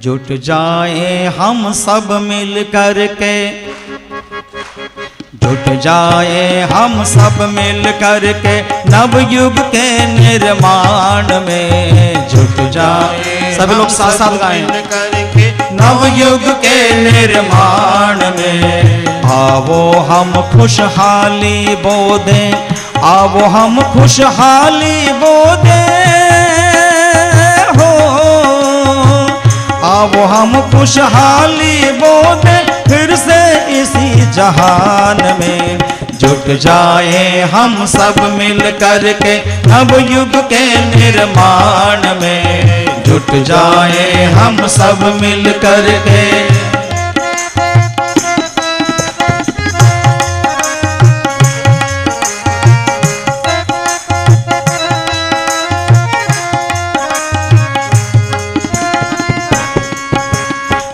जुट जाए हम सब मिल कर के, जुट जाए हम सब मिल कर के नवयुग के निर्माण में। जुट जाए सभी लोग साथ साथ गाएं, नवयुग के निर्माण में। आवो हम खुशहाली बो दें, आवो हम खुशहाली बो दें, आवो हम खुशहाली बो दें फिर से इसी जहान में। जुट जाए हम सब मिल कर के नवयुग के निर्माण में। जुट जाए हम सब मिल कर के।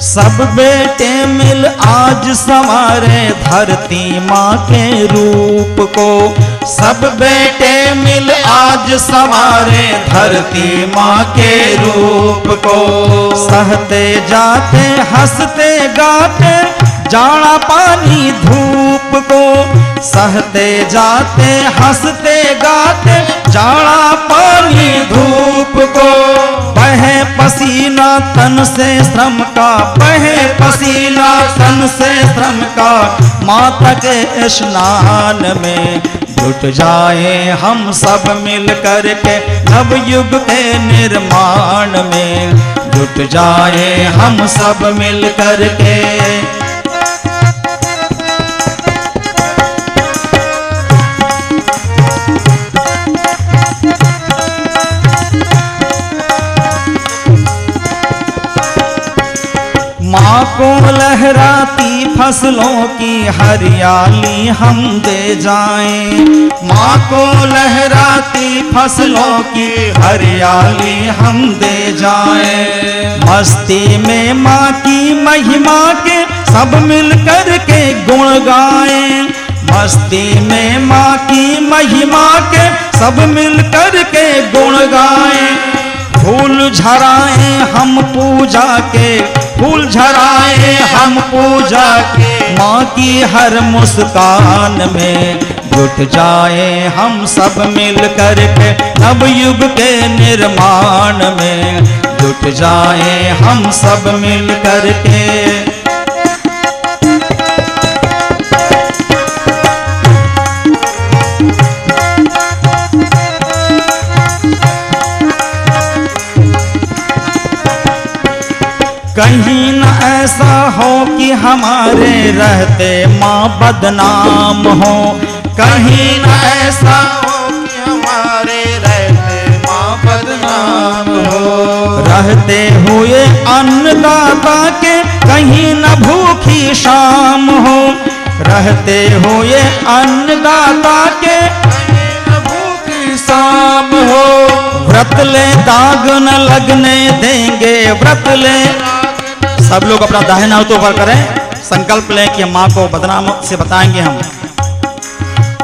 सब बेटे मिल आज संवारे धरती माँ के रूप को। सब बेटे मिल आज संवारे धरती माँ के रूप को। सहते जाते हंसते गाते जाड़ा पानी धूप को। सहते जाते हंसते गाते जाड़ा पानी धूप को। बहे पसीना तन से श्रम का, बहे पसीना तन से श्रम का माता के स्नान में। जुट जाए हम सब मिल कर के नवयुग के निर्माण में। जुट जाए हम सब मिल कर के। माँ को लहराती फसलों की हरियाली हम दे जाएं। माँ को लहराती फसलों की हरियाली हम दे जाएं। मस्ती में माँ की महिमा के सब मिल कर के गुण गाएं। मस्ती में माँ की महिमा के सब मिल कर के गुण गाएं। फूल झराए हम पूजा के, फूल झराए हम पूजा के माँ की हर मुस्कान में। जुट जाए हम सब मिल कर के नवयुग के निर्माण में। जुट जाए हम सब मिल कर के। कहीं न ऐसा हो कि हमारे रहते माँ बदनाम हो। कहीं न ऐसा हो कि हमारे रहते माँ बदनाम हो। रहते हुए अन्नदाता के कहीं न भूखी शाम हो। रहते हुए अन्नदाता के कहीं न भूखी शाम हो। व्रत ले दाग न लगने देंगे, व्रत ले। सब लोग अपना दाहिना हाथ ऊपर करें, संकल्प लें कि माँ को बदनाम से बताएंगे हम।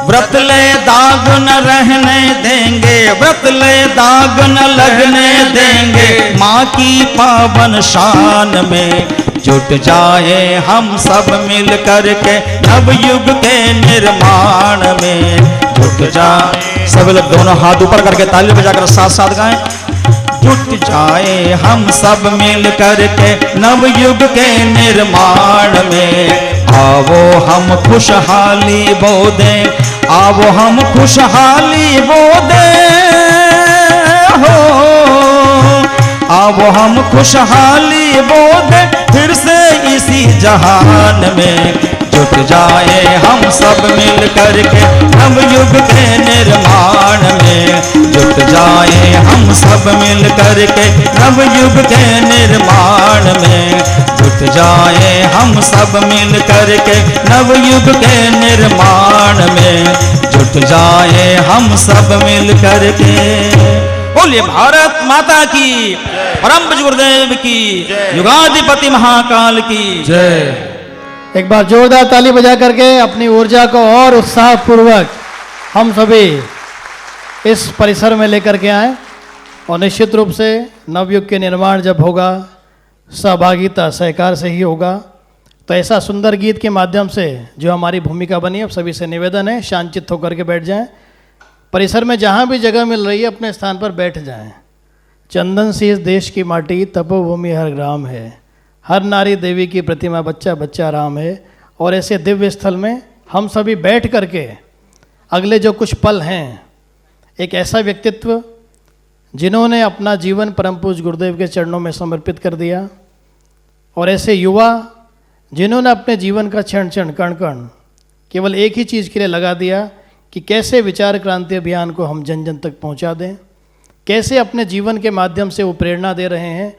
व्रत ले दाग न रहने देंगे, व्रत ले दाग न लगने देंगे माँ की पावन शान में। जुट जाए हम सब मिल कर के नवयुग के निर्माण में। जुट जाए सब लोग दोनों हाथ ऊपर करके ताली बजाकर साथ साथ गाएं। जुट जाए हम सब मिल कर के नवयुग के निर्माण में। आवो हम खुशहाली बो दें, आवो हम खुशहाली बो दें, आओ हम खुशहाली बोले फिर से इसी जहान में। जुट जाए हम सब मिल करके नवयुग के निर्माण में। जुट जाए हम सब मिल करके नवयुग के निर्माण में। जुट जाए हम सब मिल करके नवयुग के निर्माण में। जुट जाए हम सब मिल करके। बोलिए भारत माता की, परम पूज्य गुरुदेव की, युगाधिपति महाकाल की जय। एक बार जोरदार ताली बजा करके अपनी ऊर्जा को और उत्साह पूर्वक हम सभी इस परिसर में लेकर के आए। और निश्चित रूप से नवयुग के निर्माण जब होगा, सहभागिता सहकार से ही होगा। तो ऐसा सुंदर गीत के माध्यम से जो हमारी भूमिका बनी, अब सभी से निवेदन है शांतचित्त होकर के बैठ जाएं। परिसर में जहाँ भी जगह मिल रही है अपने स्थान पर बैठ जाएं। चंदन सी इस देश की माटी, तपोभूमि हर ग्राम है। हर नारी देवी की प्रतिमा, बच्चा बच्चा राम है। और ऐसे दिव्य स्थल में हम सभी बैठ करके अगले जो कुछ पल हैं, एक ऐसा व्यक्तित्व जिन्होंने अपना जीवन परम पूज्य गुरुदेव के चरणों में समर्पित कर दिया, और ऐसे युवा जिन्होंने अपने जीवन का क्षण क्षण कण कण केवल एक ही चीज़ के लिए लगा दिया कि कैसे विचार क्रांति अभियान को हम जन जन तक पहुंचा दें, कैसे अपने जीवन के माध्यम से वो प्रेरणा दे रहे हैं।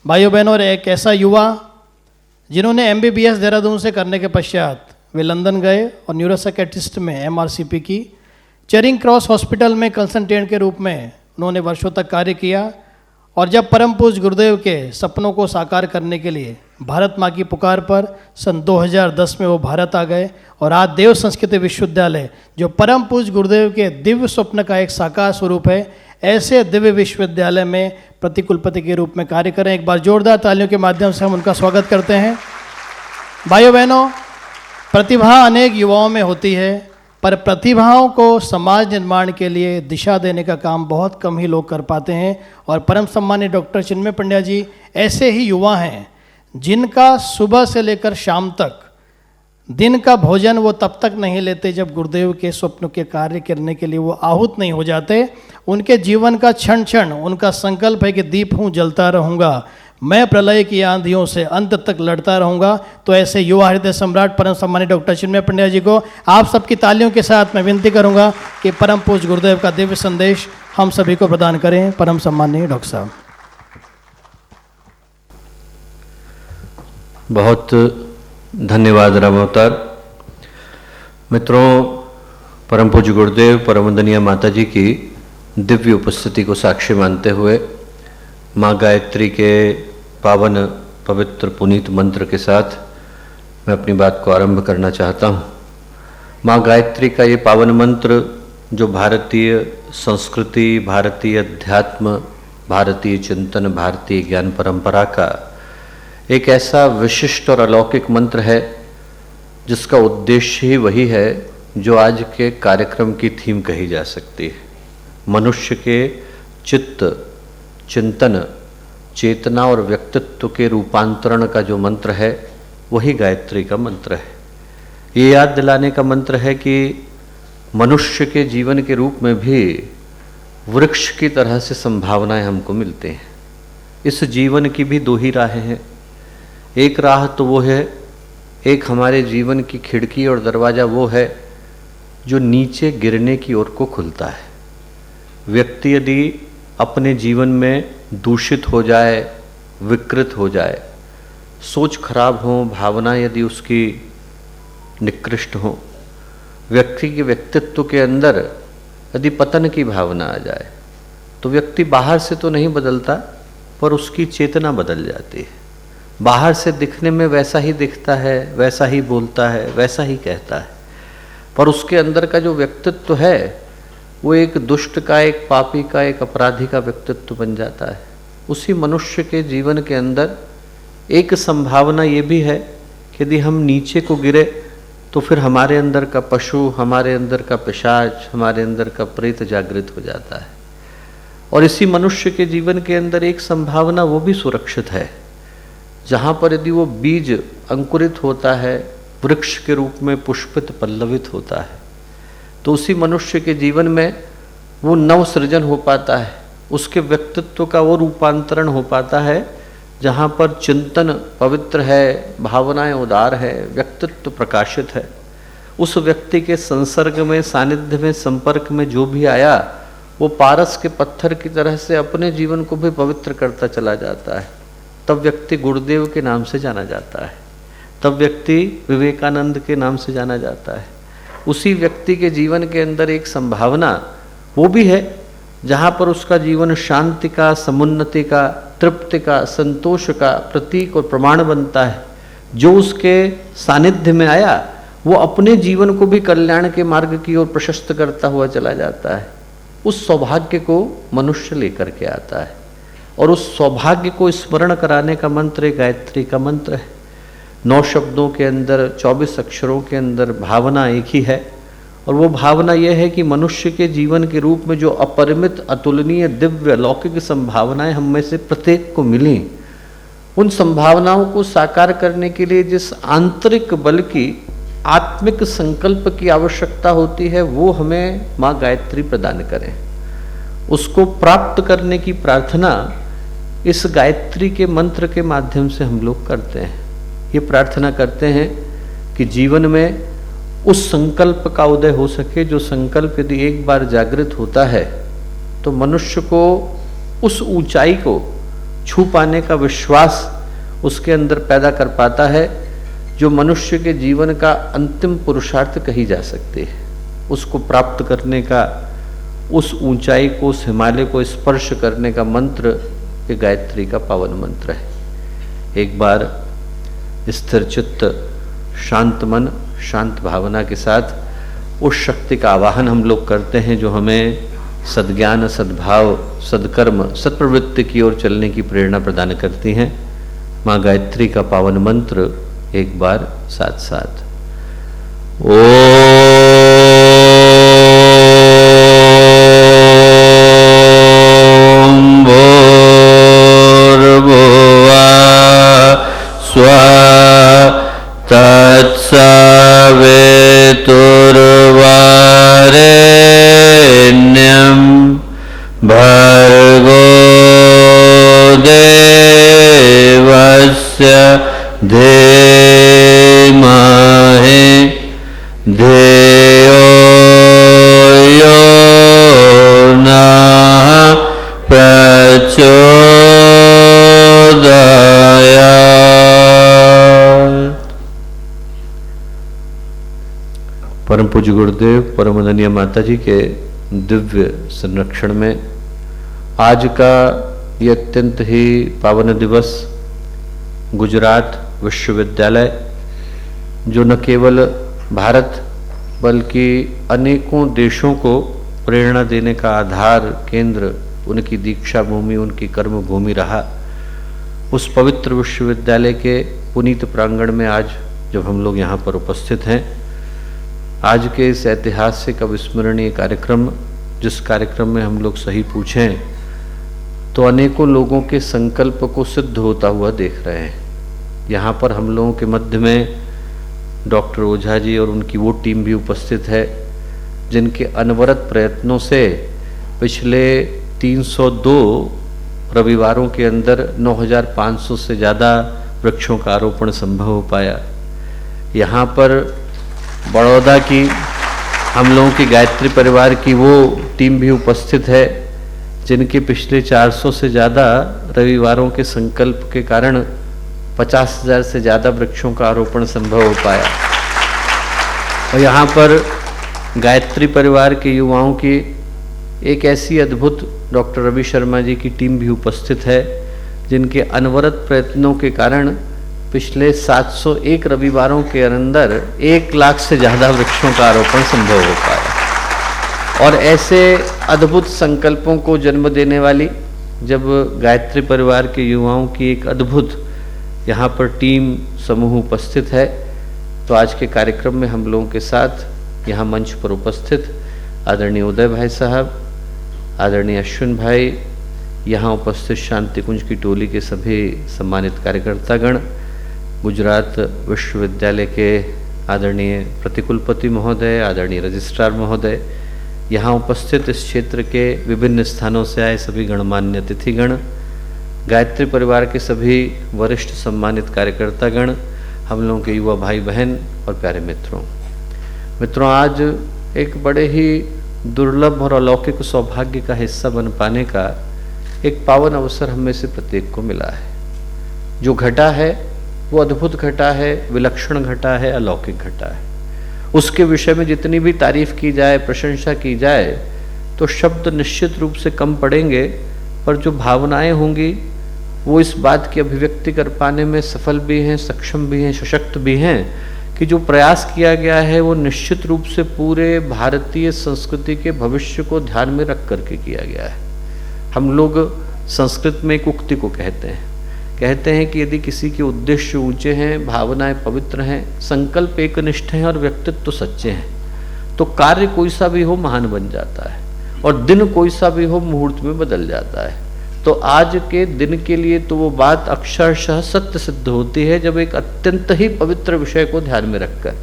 भाइयों बहनों, और एक ऐसा युवा जिन्होंने MBBS देहरादून से करने के पश्चात वे लंदन गए और न्यूरोसाइकेट्रिस्ट में MRCP की। चेरिंग क्रॉस हॉस्पिटल में कंसल्टेंट के रूप में उन्होंने वर्षों तक कार्य किया। और जब परम पूज्य गुरुदेव के सपनों को साकार करने के लिए भारत माँ की पुकार पर सन 2010 में वो भारत आ गए, और आज देव संस्कृति विश्वविद्यालय जो परम पूज्य गुरुदेव के दिव्य स्वप्न का एक साकार स्वरूप है, ऐसे दिव्य विश्वविद्यालय में प्रतिकुलपति के रूप में कार्य करें। एक बार जोरदार तालियों के माध्यम से हम उनका स्वागत करते हैं। भाइयों बहनों, प्रतिभा अनेक युवाओं में होती है, पर प्रतिभाओं को समाज निर्माण के लिए दिशा देने का काम बहुत कम ही लोग कर पाते हैं। और परम सम्मानीय डॉक्टर चिन्मय पंड्या जी ऐसे ही युवा हैं जिनका सुबह से लेकर शाम तक दिन का भोजन वो तब तक नहीं लेते जब गुरुदेव के स्वप्न के कार्य करने के लिए वो आहूत नहीं हो जाते। उनके जीवन का क्षण क्षण उनका संकल्प है कि दीप हूँ जलता रहूँगा, मैं प्रलय की आंधियों से अंत तक लड़ता रहूँगा। तो ऐसे युवा हृदय सम्राट परम सम्मानीय डॉक्टर चिन्मय पंड्या जी को आप सबकी तालियों के साथ मैं विनती करूँगा कि परम पूज्य गुरुदेव का दिव्य संदेश हम सभी को प्रदान करें। परम सम्मानीय डॉक्टर साहब। बहुत धन्यवाद राम अवतार। मित्रों, परम पूज्य गुरुदेव परम वंदनीय माता जी की दिव्य उपस्थिति को साक्षी मानते हुए माँ गायत्री के पावन पवित्र पुनीत मंत्र के साथ मैं अपनी बात को आरंभ करना चाहता हूँ। माँ गायत्री का ये पावन मंत्र जो भारतीय संस्कृति, भारतीय अध्यात्म, भारतीय चिंतन, भारतीय ज्ञान परंपरा का एक ऐसा विशिष्ट और अलौकिक मंत्र है जिसका उद्देश्य ही वही है जो आज के कार्यक्रम की थीम कही जा सकती है। मनुष्य के चित्त, चिंतन, चेतना और व्यक्तित्व के रूपांतरण का जो मंत्र है वही गायत्री का मंत्र है। ये याद दिलाने का मंत्र है कि मनुष्य के जीवन के रूप में भी वृक्ष की तरह से संभावनाएं हमको मिलती हैं। इस जीवन की भी दो ही राहें हैं। एक राह तो वो है, एक हमारे जीवन की खिड़की और दरवाज़ा वो है जो नीचे गिरने की ओर को खुलता है। व्यक्ति यदि अपने जीवन में दूषित हो जाए, विकृत हो जाए, सोच खराब हो, भावना यदि उसकी निकृष्ट हो, व्यक्ति के व्यक्तित्व के अंदर यदि पतन की भावना आ जाए, तो व्यक्ति बाहर से तो नहीं बदलता पर उसकी चेतना बदल जाती है। बाहर से दिखने में वैसा ही दिखता है, वैसा ही बोलता है, वैसा ही कहता है, पर उसके अंदर का जो व्यक्तित्व है वो एक दुष्ट का, एक पापी का, एक अपराधी का व्यक्तित्व बन जाता है। उसी मनुष्य के जीवन के अंदर एक संभावना ये भी है कि यदि हम नीचे को गिरे तो फिर हमारे अंदर का पशु, हमारे अंदर का पिशाच, हमारे अंदर का प्रेत जागृत हो जाता है। और इसी मनुष्य के जीवन के अंदर एक संभावना वो भी सुरक्षित है, जहाँ पर यदि वो बीज अंकुरित होता है, वृक्ष के रूप में पुष्पित पल्लवित होता है, तो उसी मनुष्य के जीवन में वो नव सृजन हो पाता है, उसके व्यक्तित्व का वो रूपांतरण हो पाता है जहाँ पर चिंतन पवित्र है, भावनाएं उदार है, व्यक्तित्व प्रकाशित है। उस व्यक्ति के संसर्ग में, सानिध्य में, संपर्क में जो भी आया वो पारस के पत्थर की तरह से अपने जीवन को भी पवित्र करता चला जाता है। तब व्यक्ति गुरुदेव के नाम से जाना जाता है, तब व्यक्ति विवेकानंद के नाम से जाना जाता है। उसी व्यक्ति के जीवन के अंदर एक संभावना वो भी है जहाँ पर उसका जीवन शांति का, समुन्नति का, तृप्ति का, संतोष का प्रतीक और प्रमाण बनता है। जो उसके सानिध्य में आया वो अपने जीवन को भी कल्याण के मार्ग की ओर प्रशस्त करता हुआ चला जाता है। उस सौभाग्य को मनुष्य लेकर के आता है और उस सौभाग्य को स्मरण कराने का मंत्र गायत्री का मंत्र है। 9 शब्दों के अंदर, 24 अक्षरों के अंदर भावना एक ही है और वो भावना यह है कि मनुष्य के जीवन के रूप में जो अपरिमित, अतुलनीय, दिव्य, लौकिक संभावनाएं हम में से प्रत्येक को मिली, उन संभावनाओं को साकार करने के लिए जिस आंतरिक बल की, आत्मिक संकल्प की आवश्यकता होती है वो हमें माँ गायत्री प्रदान करें। उसको प्राप्त करने की प्रार्थना इस गायत्री के मंत्र के माध्यम से हम लोग करते हैं। ये प्रार्थना करते हैं कि जीवन में उस संकल्प का उदय हो सके, जो संकल्प यदि एक बार जागृत होता है तो मनुष्य को उस ऊंचाई को छू पाने का विश्वास उसके अंदर पैदा कर पाता है जो मनुष्य के जीवन का अंतिम पुरुषार्थ कही जा सकती है। उसको प्राप्त करने का, उस ऊंचाई को, उस हिमालय को स्पर्श करने का मंत्र ये गायत्री का पावन मंत्र है। एक बार स्थिर चित्त, शांत मन, शांत भावना के साथ उस शक्ति का आवाहन हम लोग करते हैं जो हमें सद्ज्ञान, सद्भाव, सद्कर्म, सत्प्रवृत्ति की ओर चलने की प्रेरणा प्रदान करती हैं। माँ गायत्री का पावन मंत्र एक बार साथ साथ भर्गो देवस्य धीमहि धियो यो नः प्रचोदयात्। परम पूज्य गुरुदेव परम वंदनीय माता जी के दिव्य संरक्षण में आज का ये अत्यंत ही पावन दिवस गुजरात विश्वविद्यालय, जो न केवल भारत बल्कि अनेकों देशों को प्रेरणा देने का आधार, केंद्र, उनकी दीक्षा भूमि, उनकी कर्म भूमि रहा, उस पवित्र विश्वविद्यालय के पुनीत प्रांगण में आज जब हम लोग यहाँ पर उपस्थित हैं, आज के इस ऐतिहासिक अविस्मरणीय कार्यक्रम, जिस कार्यक्रम में हम लोग सही पूछें तो अनेकों लोगों के संकल्प को सिद्ध होता हुआ देख रहे हैं। यहाँ पर हम लोगों के मध्य में डॉक्टर ओझा जी और उनकी वो टीम भी उपस्थित है जिनके अनवरत प्रयत्नों से पिछले 302 रविवारों के अंदर 9,500 से ज़्यादा वृक्षों का आरोपण संभव हो पाया। यहाँ पर बड़ौदा की हम लोगों की गायत्री परिवार की वो टीम भी उपस्थित है जिनके पिछले 400 से ज़्यादा रविवारों के संकल्प के कारण 50,000 से ज़्यादा वृक्षों का आरोपण संभव हो पाया। और यहाँ पर गायत्री परिवार के युवाओं की एक ऐसी अद्भुत डॉक्टर रवि शर्मा जी की टीम भी उपस्थित है जिनके अनवरत प्रयत्नों के कारण पिछले 701 रविवारों के अंदर 1 लाख से ज़्यादा वृक्षों का आरोपण संभव हो पाया। और ऐसे अद्भुत संकल्पों को जन्म देने वाली जब गायत्री परिवार के युवाओं की एक अद्भुत यहाँ पर टीम समूह उपस्थित है, तो आज के कार्यक्रम में हम लोगों के साथ यहाँ मंच पर उपस्थित आदरणीय उदय भाई साहब, आदरणीय अश्विन भाई, यहाँ उपस्थित शांति कुंज की टोली के सभी सम्मानित कार्यकर्तागण, गुजरात विश्वविद्यालय के आदरणीय प्रतिकुलपति महोदय, आदरणीय रजिस्ट्रार महोदय, यहाँ उपस्थित इस क्षेत्र के विभिन्न स्थानों से आए सभी गणमान्य अतिथिगण, गायत्री परिवार के सभी वरिष्ठ सम्मानित कार्यकर्तागण, हम लोगों के युवा भाई बहन और प्यारे मित्रों, आज एक बड़े ही दुर्लभ और अलौकिक सौभाग्य का हिस्सा बन पाने का एक पावन अवसर हम में से प्रत्येक को मिला है। जो घटा है वो अद्भुत घटा है, विलक्षण घटा है, अलौकिक घटा है। उसके विषय में जितनी भी तारीफ की जाए, प्रशंसा की जाए, तो शब्द निश्चित रूप से कम पड़ेंगे, पर जो भावनाएं होंगी वो इस बात की अभिव्यक्ति कर पाने में सफल भी हैं, सक्षम भी हैं, सशक्त भी हैं कि जो प्रयास किया गया है वो निश्चित रूप से पूरे भारतीय संस्कृति के भविष्य को ध्यान में रख करके किया गया है। हम लोग संस्कृत में एक उक्ति को कहते हैं कि यदि किसी के उद्देश्य ऊंचे हैं, भावनाएं पवित्र हैं, संकल्प एकनिष्ठ हैं और व्यक्तित्व सच्चे हैं, तो कार्य कोई सा भी हो महान बन जाता है और दिन कोई सा भी हो मुहूर्त में बदल जाता है। तो आज के दिन के लिए तो वो बात अक्षरशः सत्य सिद्ध होती है जब एक अत्यंत ही पवित्र विषय को ध्यान में रखकर,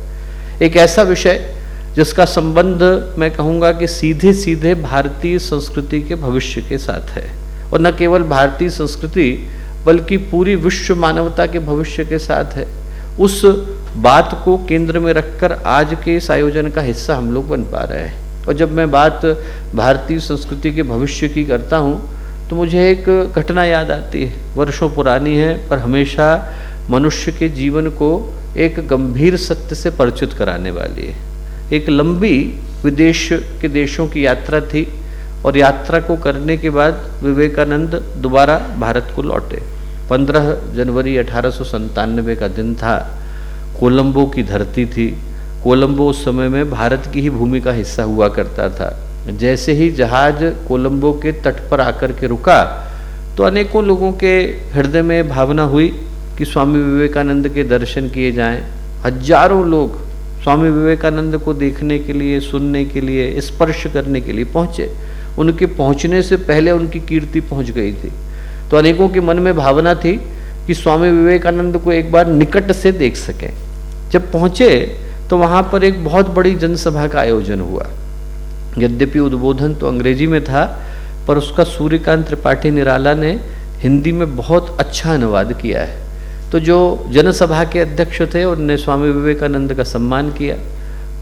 एक ऐसा विषय जिसका संबंध मैं कहूँगा कि सीधे सीधे भारतीय संस्कृति के भविष्य के साथ है, और न केवल भारतीय संस्कृति बल्कि पूरी विश्व मानवता के भविष्य के साथ है, उस बात को केंद्र में रखकर आज के इस आयोजन का हिस्सा हम लोग बन पा रहे हैं। और जब मैं बात भारतीय संस्कृति के भविष्य की करता हूँ तो मुझे एक घटना याद आती है, वर्षों पुरानी है पर हमेशा मनुष्य के जीवन को एक गंभीर सत्य से परिचित कराने वाली है। एक लंबी विदेश के देशों की यात्रा थी और यात्रा को करने के बाद विवेकानंद दोबारा भारत को लौटे। 15 जनवरी 1897 का दिन था। कोलंबो की धरती थी। कोलंबो उस समय में भारत की ही भूमि का हिस्सा हुआ करता था। जैसे ही जहाज कोलंबो के तट पर आकर के रुका तो अनेकों लोगों के हृदय में भावना हुई कि स्वामी विवेकानंद के दर्शन किए जाएं। हजारों लोग स्वामी विवेकानंद को देखने के लिए, सुनने के लिए, स्पर्श करने के लिए पहुंचे। उनके पहुंचने से पहले उनकी कीर्ति पहुंच गई थी। तो अनेकों के मन में भावना थी कि स्वामी विवेकानंद को एक बार निकट से देख सकें। जब पहुंचे तो वहां पर एक बहुत बड़ी जनसभा का आयोजन हुआ। यद्यपि उद्बोधन तो अंग्रेजी में था, पर उसका सूर्यकांत त्रिपाठी निराला ने हिंदी में बहुत अच्छा अनुवाद किया है। तो जो जनसभा के अध्यक्ष थे उन्होंने स्वामी विवेकानंद का सम्मान किया।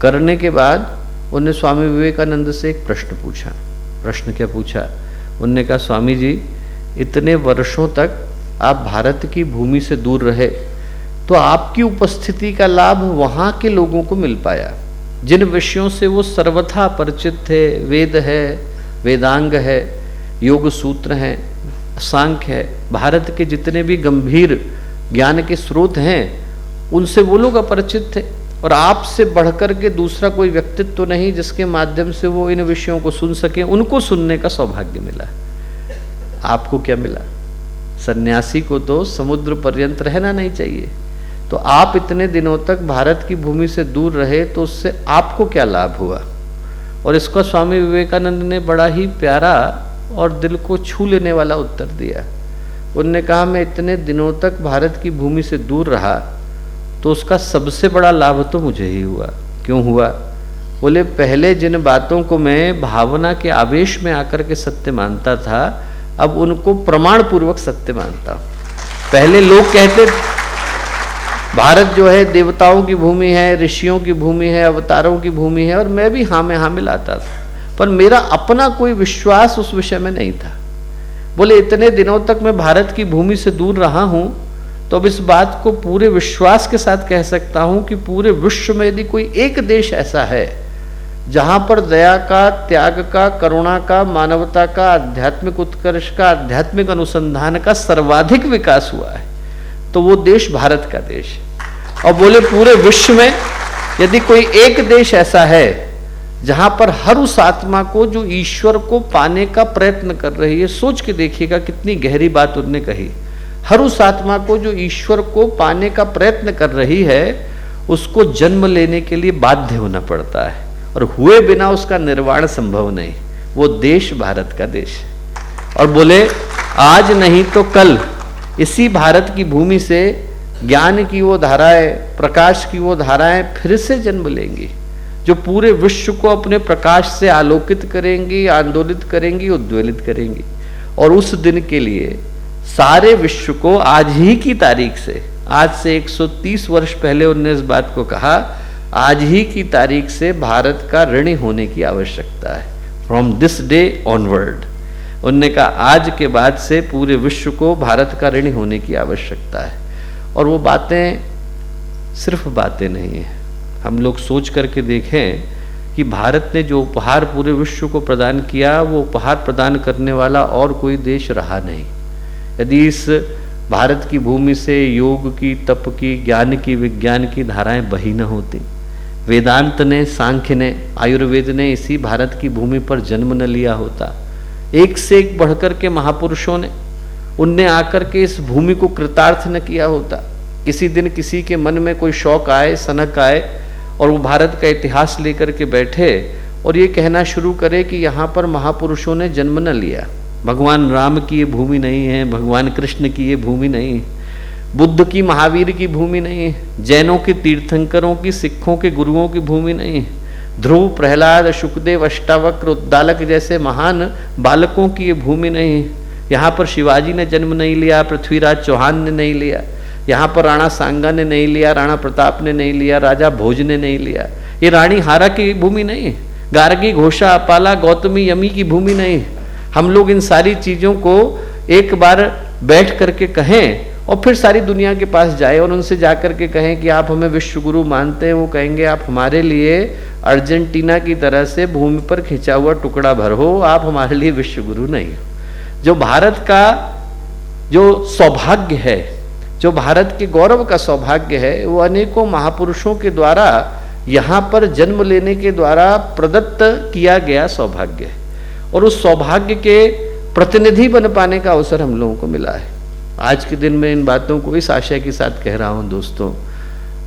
करने के बाद उन्होंने स्वामी विवेकानंद से एक प्रश्न पूछा। प्रश्न क्या पूछा? उन्होंने कहा, स्वामी जी, इतने वर्षों तक आप भारत की भूमि से दूर रहे, तो आपकी उपस्थिति का लाभ वहाँ के लोगों को मिल पाया जिन विषयों से वो सर्वथा परिचित थे। वेद है, वेदांग है, योग सूत्र हैं, सांख्य है, भारत के जितने भी गंभीर ज्ञान के स्रोत हैं उनसे वो लोग अपरिचित थे। और आपसे बढ़कर के दूसरा कोई व्यक्तित्व तो नहीं जिसके माध्यम से वो इन विषयों को सुन सके। उनको सुनने का सौभाग्य मिला। आपको क्या मिला? सन्यासी को तो समुद्र पर्यंत रहना नहीं चाहिए। तो आप इतने दिनों तक भारत की भूमि से दूर रहे तो उससे आपको क्या लाभ हुआ? और इसका स्वामी विवेकानंद ने बड़ा ही प्यारा और दिल को छू लेने वाला उत्तर दिया। उन्होंने कहा, मैं इतने दिनों तक भारत की भूमि से दूर रहा तो उसका सबसे बड़ा लाभ तो मुझे ही हुआ। क्यों हुआ? बोले, पहले जिन बातों को मैं भावना के आवेश में आकर के सत्य मानता था, अब उनको प्रमाण पूर्वक सत्य मानता हूं। पहले लोग कहते भारत जो है देवताओं की भूमि है, ऋषियों की भूमि है, अवतारों की भूमि है, और मैं भी हाँ में हाँ मिलाता था, पर मेरा अपना कोई विश्वास उस विषय में नहीं था। बोले, इतने दिनों तक मैं भारत की भूमि से दूर रहा हूं तो अब इस बात को पूरे विश्वास के साथ कह सकता हूं कि पूरे विश्व में यदि कोई एक देश ऐसा है जहां पर दया का, त्याग का, करुणा का, मानवता का, आध्यात्मिक उत्कर्ष का, आध्यात्मिक अनुसंधान का सर्वाधिक विकास हुआ है, तो वो देश भारत का देश है। और बोले, पूरे विश्व में यदि कोई एक देश ऐसा है जहां पर हर उस आत्मा को जो ईश्वर को पाने का प्रयत्न कर रही है, सोच के देखिएगा कितनी गहरी बात उन्होंने कही, हर उस आत्मा को जो ईश्वर को पाने का प्रयत्न कर रही है उसको जन्म लेने के लिए बाध्य होना पड़ता है, और हुए बिना उसका निर्वाण संभव नहीं। वो देश भारत का देश है। और बोले, आज नहीं तो कल इसी भारत की भूमि से ज्ञान की वो धाराएं, प्रकाश की वो धाराएं फिर से जन्म लेंगी। जो पूरे विश्व को अपने प्रकाश से आलोकित करेंगी, आंदोलित करेंगी, उद्वेलित करेंगी। और उस दिन के लिए सारे विश्व को आज ही की तारीख से, आज से 130 वर्ष पहले उन्होंने इस बात को कहा, आज ही की तारीख से भारत का ऋणी होने की आवश्यकता है। फ्रॉम दिस डे ऑनवर्ड, उन्होंने कहा आज के बाद से पूरे विश्व को भारत का ऋणी होने की आवश्यकता है। और वो बातें सिर्फ बातें नहीं हैं, हम लोग सोच करके देखें कि भारत ने जो उपहार पूरे विश्व को प्रदान किया, वो उपहार प्रदान करने वाला और कोई देश रहा नहीं। यदि इस भारत की भूमि से योग की, तप की, ज्ञान की, विज्ञान की धाराएं बही न होती, वेदांत ने, सांख्य ने, आयुर्वेद ने इसी भारत की भूमि पर जन्म न लिया होता, एक से एक बढ़कर के महापुरुषों ने, उनने आकर के इस भूमि को कृतार्थ न किया होता। किसी दिन किसी के मन में कोई शौक आए, सनक आए और वो भारत का इतिहास लेकर के बैठे और ये कहना शुरू करे कि यहाँ पर महापुरुषों ने जन्म न लिया, भगवान राम की ये भूमि नहीं है, भगवान कृष्ण की ये भूमि नहीं है, बुद्ध की, महावीर की भूमि नहीं है, जैनों के, तीर्थंकरों की, सिखों के गुरुओं की भूमि नहीं है, ध्रुव, प्रहलाद, शुकदेव, अष्टावक्र, उद्दालक जैसे महान बालकों की ये भूमि नहीं है। यहाँ पर शिवाजी ने जन्म नहीं लिया, पृथ्वीराज चौहान ने नहीं लिया, यहाँ पर राणा सांगा ने नहीं लिया, राणा प्रताप ने नहीं लिया, राजा भोज ने नहीं लिया, ये रानी हारा की भूमि नहीं है, गार्गी, घोषा, अपाला, गौतमी, यमी की भूमि नहीं है। हम लोग इन सारी चीजों को एक बार बैठ करके कहें और फिर सारी दुनिया के पास जाए और उनसे जाकर के कहें कि आप हमें विश्व गुरु मानते हैं, वो कहेंगे आप हमारे लिए अर्जेंटीना की तरह से भूमि पर खिंचा हुआ टुकड़ा भर हो, आप हमारे लिए विश्व गुरु नहीं हो। जो भारत का जो सौभाग्य है, जो भारत के गौरव का सौभाग्य है, वो अनेकों महापुरुषों के द्वारा यहाँ पर जन्म लेने के द्वारा प्रदत्त किया गया सौभाग्य है और उस सौभाग्य के प्रतिनिधि बन पाने का अवसर हम लोगों को मिला है। आज के दिन में इन बातों को इस आशय के साथ कह रहा हूं दोस्तों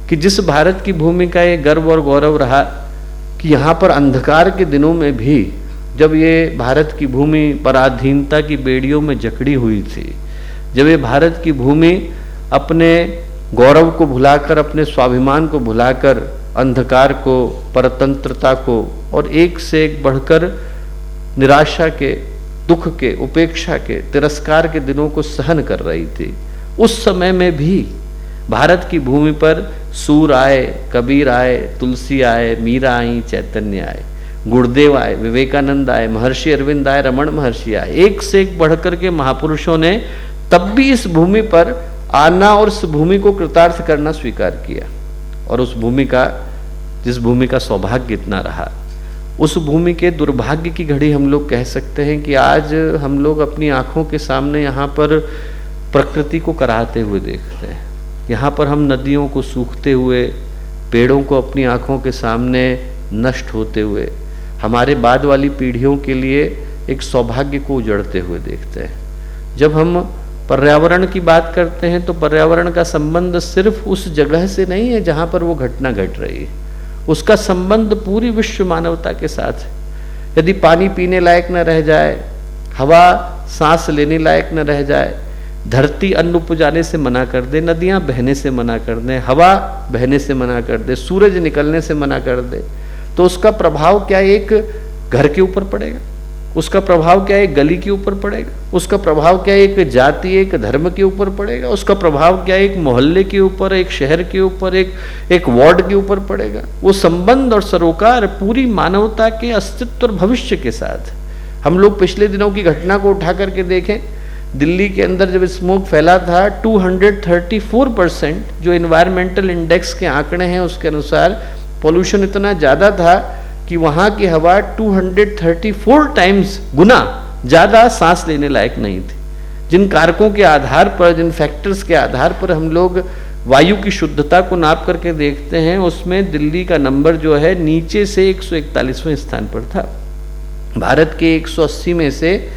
कि जिस भारत की भूमि का ये गर्व और गौरव रहा कि यहाँ पर अंधकार के दिनों में भी जब ये भारत की भूमि पराधीनता की बेड़ियों में जकड़ी हुई थी, जब ये भारत की भूमि अपने गौरव को भुलाकर, अपने स्वाभिमान को भुलाकर अंधकार को, परतंत्रता को और एक से एक बढ़कर निराशा के, दुख के, उपेक्षा के, तिरस्कार के दिनों को सहन कर रही थी, उस समय में भी भारत की भूमि पर सूर आए, कबीर आए, तुलसी आए, मीरा आई, चैतन्य आए, गुरुदेव आए, विवेकानंद आए, महर्षि अरविंद आए, रमण महर्षि आए, एक से एक बढ़कर के महापुरुषों ने तब भी इस भूमि पर आना और इस भूमि को कृतार्थ करना स्वीकार किया। और उस भूमि का, जिस भूमि का सौभाग्य इतना रहा, उस भूमि के दुर्भाग्य की घड़ी हम लोग कह सकते हैं कि आज हम लोग अपनी आंखों के सामने यहाँ पर प्रकृति को कराहते हुए देखते हैं। यहाँ पर हम नदियों को सूखते हुए, पेड़ों को अपनी आंखों के सामने नष्ट होते हुए, हमारे बाद वाली पीढ़ियों के लिए एक सौभाग्य को उजड़ते हुए देखते हैं। जब हम पर्यावरण की बात करते हैं तो पर्यावरण का संबंध सिर्फ उस जगह से नहीं है जहाँ पर वो घटना घट रही है, उसका संबंध पूरी विश्व मानवता के साथ है। यदि पानी पीने लायक न रह जाए, हवा सांस लेने लायक न रह जाए, धरती अन्न उपजाने से मना कर दे, नदियां बहने से मना कर दे, हवा बहने से मना कर दे, सूरज निकलने से मना कर दे, तो उसका प्रभाव क्या एक घर के ऊपर पड़ेगा, उसका प्रभाव क्या एक गली के ऊपर पड़ेगा, उसका प्रभाव क्या एक जाति, एक धर्म के ऊपर पड़ेगा, उसका प्रभाव क्या एक मोहल्ले के ऊपर, एक शहर के ऊपर, एक वार्ड के ऊपर पड़ेगा। वो संबंध और सरोकार पूरी मानवता के अस्तित्व और भविष्य के साथ। हम लोग पिछले दिनों की घटना को उठा करके देखें, दिल्ली के अंदर जब स्मोक फैला था 234% जो एनवायरमेंटल इंडेक्स के आंकड़े हैं उसके अनुसार पोल्यूशन इतना ज़्यादा था कि वहाँ की हवा 234 टाइम्स गुना ज़्यादा सांस लेने लायक नहीं थी। जिन कारकों के आधार पर, जिन फैक्टर्स के आधार पर हम लोग वायु की शुद्धता को नाप करके देखते हैं, उसमें दिल्ली का नंबर जो है नीचे से 141वें स्थान पर था। भारत के 180 में से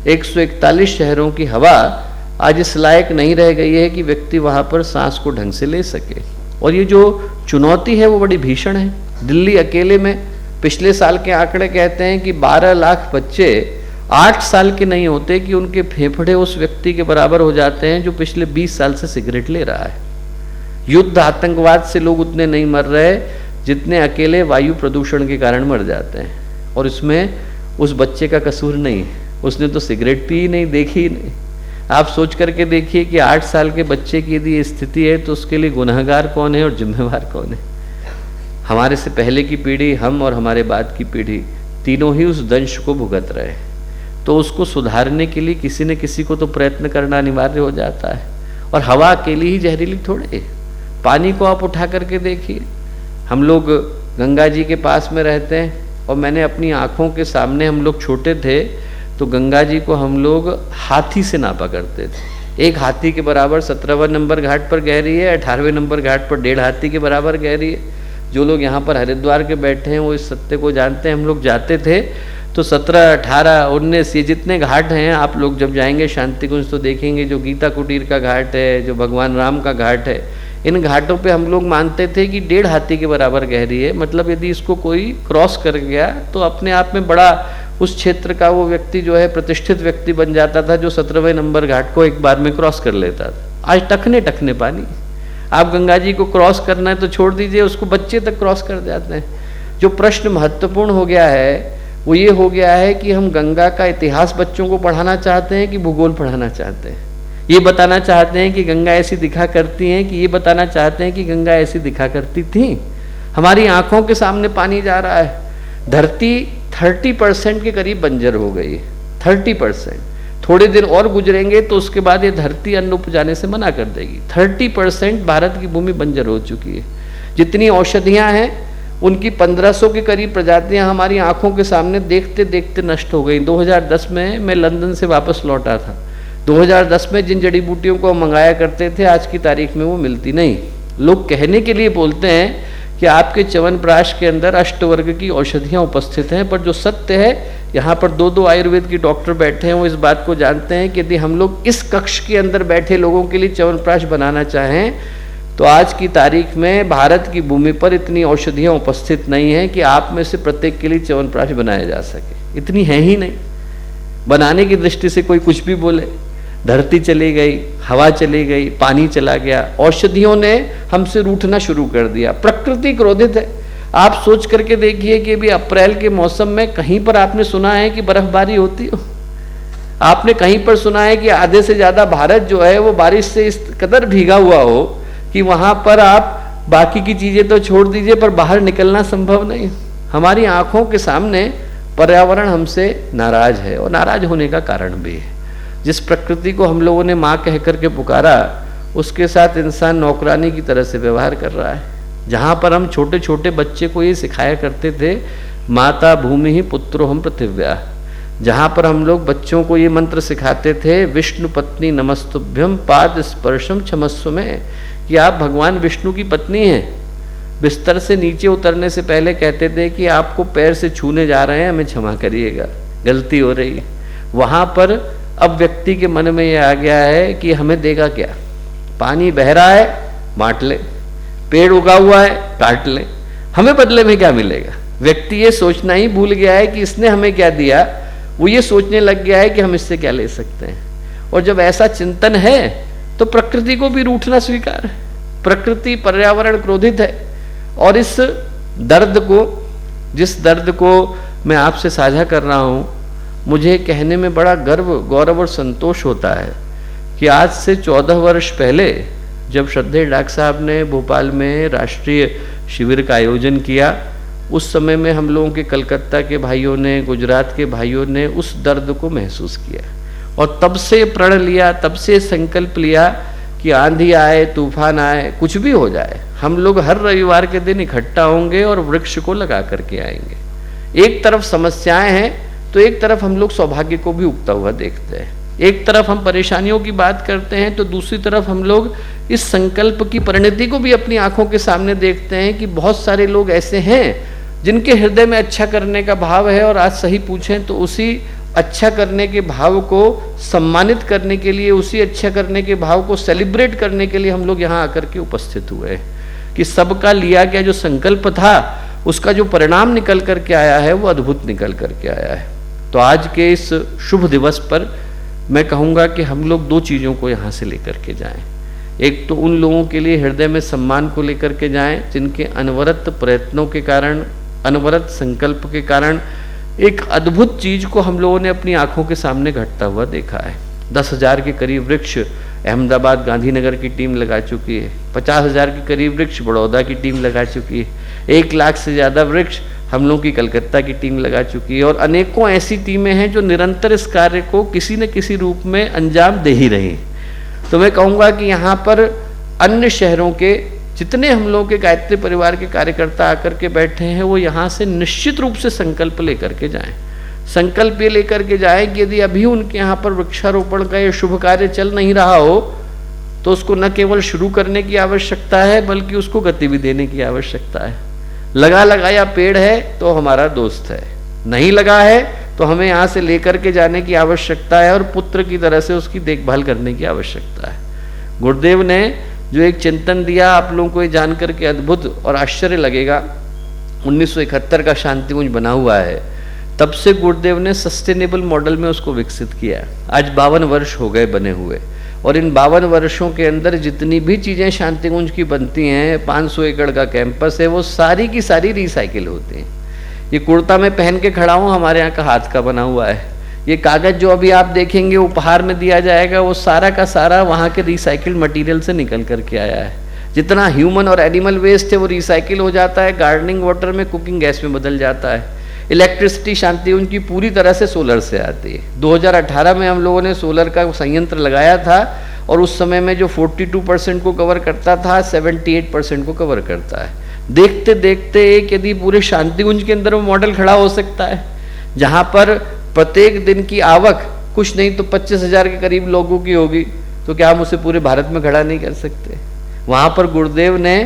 141 शहरों की हवा आज इस लायक नहीं रह गई है कि व्यक्ति वहाँ पर सांस को ढंग से ले सके। और ये जो चुनौती है वो बड़ी भीषण है। दिल्ली अकेले में पिछले साल के आंकड़े कहते हैं कि 12 लाख बच्चे 8 साल के नहीं होते कि उनके फेफड़े उस व्यक्ति के बराबर हो जाते हैं जो पिछले 20 साल से सिगरेट ले रहा है। युद्ध, आतंकवाद से लोग उतने नहीं मर रहे जितने अकेले वायु प्रदूषण के कारण मर जाते हैं। और इसमें उस बच्चे का कसूर नहीं है, उसने तो सिगरेट पी ही नहीं, देखी ही नहीं। आप सोच करके देखिए कि 8 साल के बच्चे की यदि स्थिति है तो उसके लिए गुनहगार कौन है और जिम्मेवार कौन है? हमारे से पहले की पीढ़ी, हम और हमारे बाद की पीढ़ी, तीनों ही उस दंश को भुगत रहे हैं। तो उसको सुधारने के लिए किसी न किसी को तो प्रयत्न करना अनिवार्य हो जाता है। और हवा अकेली ही जहरीली थोड़े, पानी को आप उठा करके देखिए। हम लोग गंगा जी के पास में रहते हैं और मैंने अपनी आंखों के सामने, हम लोग छोटे थे तो गंगा जी को हम लोग हाथी से नापा करते थे। एक हाथी के बराबर 17वां नंबर घाट पर गहरी है, 18वें नंबर घाट पर 1.5 हाथी के बराबर गहरी है। जो लोग यहाँ पर हरिद्वार के बैठे हैं वो इस सत्य को जानते हैं। हम लोग जाते थे तो 17, 18, 19 ये जितने घाट हैं, आप लोग जब जाएंगे शांति कुंज तो देखेंगे, जो गीता कुटीर का घाट है, जो भगवान राम का घाट है, इन घाटों पे हम लोग मानते थे कि 1.5 हाथी के बराबर गहरी है। मतलब यदि इसको कोई क्रॉस कर गया तो अपने आप में बड़ा उस क्षेत्र का वो व्यक्ति जो है प्रतिष्ठित व्यक्ति बन जाता था, जो 17वें नंबर घाट को एक बार में क्रॉस कर लेता था। आज टखने टखने पानी, आप गंगा जी को क्रॉस करना है तो छोड़ दीजिए, उसको बच्चे तक क्रॉस कर जाते हैं। जो प्रश्न महत्वपूर्ण हो गया है वो ये हो गया है कि हम गंगा का इतिहास बच्चों को पढ़ाना चाहते हैं कि भूगोल पढ़ाना चाहते हैं। ये बताना चाहते हैं कि गंगा ऐसी दिखा करती हैं कि ये बताना चाहते हैं कि गंगा ऐसी दिखा करती थी। हमारी आंखों के सामने पानी जा रहा है। धरती 30% के करीब बंजर हो गई, 30%। थोड़े दिन और गुजरेंगे तो उसके बाद ये धरती अन्न उपजाने से मना कर देगी। 30% भारत की भूमि बंजर हो चुकी है। जितनी औषधियां हैं उनकी 1500 के करीब प्रजातियां हमारी आंखों के सामने देखते देखते नष्ट हो गई। 2010 में मैं लंदन से वापस लौटा था। 2010 में जिन जड़ी बूटियों को हम मंगाया करते थे, आज की तारीख में वो मिलती नहीं। लोग कहने के लिए बोलते हैं कि आपके च्यवनप्राश के अंदर अष्टवर्ग की औषधियां उपस्थित हैं, पर जो सत्य है, यहाँ पर 2 आयुर्वेद की डॉक्टर बैठे हैं, वो इस बात को जानते हैं कि यदि हम लोग इस कक्ष के अंदर बैठे लोगों के लिए च्यवनप्राश बनाना चाहें तो आज की तारीख में भारत की भूमि पर इतनी औषधियां उपस्थित नहीं है कि आप में से प्रत्येक के लिए च्यवनप्राश बनाया जा सके। इतनी है ही नहीं। बनाने की दृष्टि से कोई कुछ भी बोले, धरती चली गई, हवा चली गई, पानी चला गया, औषधियों ने हमसे रूठना शुरू कर दिया। प्रकृति क्रोधित है। आप सोच करके देखिए कि अभी अप्रैल के मौसम में कहीं पर आपने सुना है कि बर्फबारी होती हो? आपने कहीं पर सुना है कि आधे से ज्यादा भारत जो है वो बारिश से इस कदर भीगा हुआ हो कि वहां पर आप बाकी की चीजें तो छोड़ दीजिए पर बाहर निकलना संभव नहीं। हमारी आंखों के सामने पर्यावरण हमसे नाराज है और नाराज होने का कारण भी है। जिस प्रकृति को हम लोगों ने माँ कह करके पुकारा, उसके साथ इंसान नौकरानी की तरह से व्यवहार कर रहा है। जहाँ पर हम छोटे छोटे बच्चे को ये सिखाया करते थे, माता भूमि ही पुत्रो हम पृथिव्या, जहाँ पर हम लोग बच्चों को ये मंत्र सिखाते थे, विष्णु पत्नी नमस्तुभ्यम पाद स्पर्शम क्षमस्व में, कि आप भगवान विष्णु की पत्नी हैं। बिस्तर से नीचे उतरने से पहले कहते थे कि आपको पैर से छूने जा रहे हैं, हमें क्षमा करिएगा, गलती हो रही है। वहाँ पर अब व्यक्ति के मन में ये आ गया है कि हमें देगा क्या? पानी बह रहा है, बांट ले, पेड़ उगा हुआ है, काट ले, हमें बदले में क्या मिलेगा? व्यक्ति ये सोचना ही भूल गया है कि इसने हमें क्या दिया, वो ये सोचने लग गया है कि हम इससे क्या ले सकते हैं। और जब ऐसा चिंतन है तो प्रकृति को भी रूठना स्वीकार है। प्रकृति, पर्यावरण क्रोधित है। और इस दर्द को, जिस दर्द को मैं आपसे साझा कर रहा हूं, मुझे कहने में बड़ा गर्व, गौरव और संतोष होता है कि आज से 14 वर्ष पहले जब श्रद्धेय डॉक्टर साहब ने भोपाल में राष्ट्रीय शिविर का आयोजन किया, उस समय में हम लोगों के कलकत्ता के भाइयों ने, गुजरात के भाइयों ने उस दर्द को महसूस किया और तब से प्रण लिया, तब से संकल्प लिया कि आंधी आए, तूफान आए, कुछ भी हो जाए, हम लोग हर रविवार के दिन इकट्ठा होंगे और वृक्ष को लगा करके आएंगे। एक तरफ समस्याएं हैं तो एक तरफ हम लोग सौभाग्य को भी उगता हुआ देखते हैं। एक तरफ हम परेशानियों की बात करते हैं तो दूसरी तरफ हम लोग इस संकल्प की परिणति को भी अपनी आंखों के सामने देखते हैं कि बहुत सारे लोग ऐसे हैं जिनके हृदय में अच्छा करने का भाव है। और आज सही पूछें तो उसी अच्छा करने के भाव को सम्मानित करने के लिए, उसी अच्छा करने के भाव को सेलिब्रेट करने के लिए हम लोग यहाँ आकर के उपस्थित हुए हैं कि सबका लिया गया जो संकल्प था उसका जो परिणाम निकल करके आया है वो अद्भुत निकल करके आया है। तो आज के इस शुभ दिवस पर मैं कहूँगा कि हम लोग 2 चीज़ों को यहाँ से लेकर के जाएं। एक तो उन लोगों के लिए हृदय में सम्मान को लेकर के जाएं जिनके अनवरत प्रयत्नों के कारण, अनवरत संकल्प के कारण एक अद्भुत चीज को हम लोगों ने अपनी आंखों के सामने घटता हुआ देखा है। 10,000 के करीब वृक्ष अहमदाबाद गांधीनगर की टीम लगा चुकी है, 50,000 के करीब वृक्ष बड़ौदा की टीम लगा चुकी है, 1 लाख से ज़्यादा वृक्ष हम लोग की कलकत्ता की टीम लगा चुकी है, और अनेकों ऐसी टीमें हैं जो निरंतर इस कार्य को किसी न किसी रूप में अंजाम दे ही रही हैं। तो मैं कहूँगा कि यहाँ पर अन्य शहरों के जितने हम लोग के गायत्री परिवार के कार्यकर्ता आकर के बैठे हैं, वो यहाँ से निश्चित रूप से संकल्प लेकर के जाएं। संकल्प ये लेकर के जाएं कि यदि अभी उनके यहाँ पर वृक्षारोपण का ये शुभ कार्य चल नहीं रहा हो तो उसको न केवल शुरू करने की आवश्यकता है बल्कि उसको गति भी देने की आवश्यकता है। लगा लगाया पेड़ है तो हमारा दोस्त है, नहीं लगा है तो हमें यहाँ से लेकर के जाने की आवश्यकता है और पुत्र की तरह से उसकी देखभाल करने की आवश्यकता है। गुरुदेव ने जो एक चिंतन दिया, आप लोगों को ये जान करके अद्भुत और आश्चर्य लगेगा। 1971 का शांतिकुंज बना हुआ है, तब से गुरुदेव ने सस्टेनेबल मॉडल में उसको विकसित किया। आज 52 वर्ष हो गए बने हुए, और इन 52 वर्षों के अंदर जितनी भी चीज़ें शांतिकुंज की बनती हैं, 500 एकड़ का कैंपस है, वो सारी की सारी रिसाइकिल होती हैं। ये कुर्ता मैं पहन के खड़ा हूँ, हमारे यहाँ का हाथ का बना हुआ है। ये कागज़ जो अभी आप देखेंगे उपहार में दिया जाएगा, वो सारा का सारा वहाँ के रिसाइकिल्ड मटेरियल से निकल करके आया है। जितना ह्यूमन और एनिमल वेस्ट है वो रिसाइकिल हो जाता है, गार्डनिंग वाटर में, कुकिंग गैस में बदल जाता है। इलेक्ट्रिसिटी शांतिकुंज की पूरी तरह से सोलर से आती है। 2018 में हम लोगों ने सोलर का संयंत्र लगाया था, और उस समय में जो 42% को कवर करता था 78% को कवर करता है। देखते देखते एक यदि पूरे शांतिकुंज के अंदर वो मॉडल खड़ा हो सकता है, जहाँ पर प्रत्येक दिन की आवक कुछ नहीं तो 25,000 के करीब लोगों की होगी, तो क्या हम उसे पूरे भारत में खड़ा नहीं कर सकते? वहाँ पर गुरुदेव ने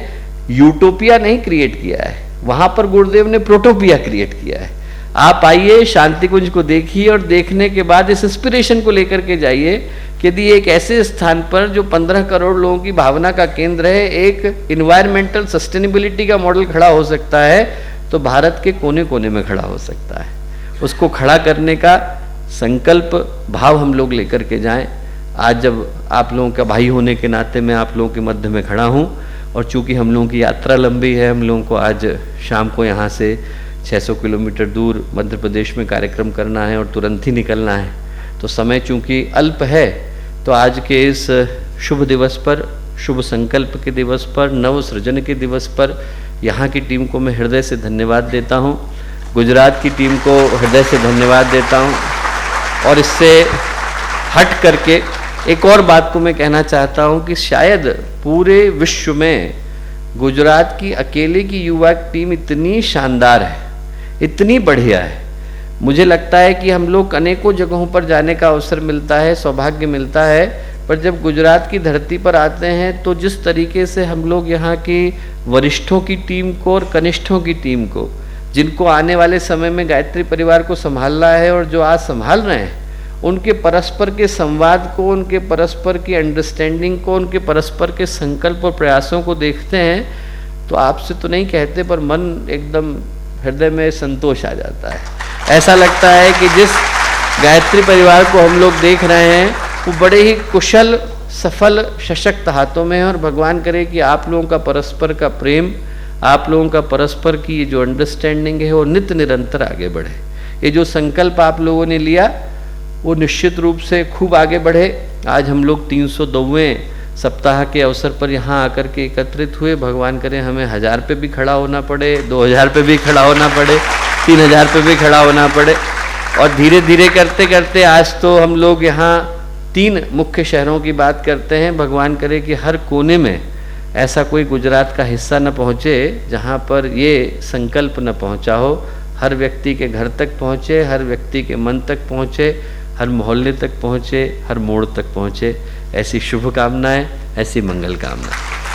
यूटोपिया नहीं क्रिएट किया है, वहाँ पर गुरुदेव ने प्रोटोपिया क्रिएट किया है। आप आइए, शांतिकुंज को देखिए, और देखने के बाद इस इंस्पिरेशन को लेकर के जाइए कि यदि एक ऐसे स्थान पर जो 15 करोड़ लोगों की भावना का केंद्र है, एक इन्वायरमेंटल सस्टेनेबिलिटी का मॉडल खड़ा हो सकता है, तो भारत के कोने कोने में खड़ा हो सकता है। उसको खड़ा करने का संकल्प भाव हम लोग लेकर के जाएं। आज जब आप लोगों का भाई होने के नाते मैं आप लोगों के मध्य में खड़ा हूं, और चूंकि हम लोगों की यात्रा लंबी है, हम लोगों को आज शाम को यहाँ से 600 किलोमीटर दूर मध्य प्रदेश में कार्यक्रम करना है और तुरंत ही निकलना है, तो समय चूंकि अल्प है, तो आज के इस शुभ दिवस पर, शुभ संकल्प के दिवस पर, नव सृजन के दिवस पर यहाँ की टीम को मैं हृदय से धन्यवाद देता हूँ। गुजरात की टीम को हृदय से धन्यवाद देता हूँ। और इससे हट करके एक और बात को मैं कहना चाहता हूँ कि शायद पूरे विश्व में गुजरात की अकेले की युवा टीम इतनी शानदार है, इतनी बढ़िया है। मुझे लगता है कि हम लोग अनेकों जगहों पर जाने का अवसर मिलता है, सौभाग्य मिलता है, पर जब गुजरात की धरती पर आते हैं तो जिस तरीके से हम लोग यहाँ की वरिष्ठों की टीम को और कनिष्ठों की टीम को, जिनको आने वाले समय में गायत्री परिवार को संभालना है और जो आज संभाल रहे हैं, उनके परस्पर के संवाद को, उनके परस्पर की अंडरस्टैंडिंग को, उनके परस्पर के संकल्प और प्रयासों को देखते हैं तो आपसे तो नहीं कहते, पर मन एकदम हृदय में संतोष आ जाता है। ऐसा लगता है कि जिस गायत्री परिवार को हम लोग देख रहे हैं वो बड़े ही कुशल, सफल, सशक्त हाथों में है, और भगवान करे कि आप लोगों का परस्पर का प्रेम, आप लोगों का परस्पर की ये जो अंडरस्टैंडिंग है वो नित्य निरंतर आगे बढ़े। ये जो संकल्प आप लोगों ने लिया वो निश्चित रूप से खूब आगे बढ़े। आज हम लोग 302वें सप्ताह के अवसर पर यहाँ आकर के एकत्रित हुए। भगवान करे हमें 1000 पे भी खड़ा होना पड़े, 2000 पे भी खड़ा होना पड़े, 3000 पे भी खड़ा होना पड़े, और धीरे धीरे करते करते आज तो हम लोग यहाँ 3 मुख्य शहरों की बात करते हैं। भगवान करे कि हर कोने में ऐसा कोई गुजरात का हिस्सा न पहुँचे जहाँ पर ये संकल्प न पहुँचा हो। हर व्यक्ति के घर तक पहुँचे, हर व्यक्ति के मन तक पहुँचे, हर मोहल्ले तक पहुँचे, हर मोड़ तक पहुँचे। ऐसी शुभकामनाएं, ऐसी मंगल कामनाएं।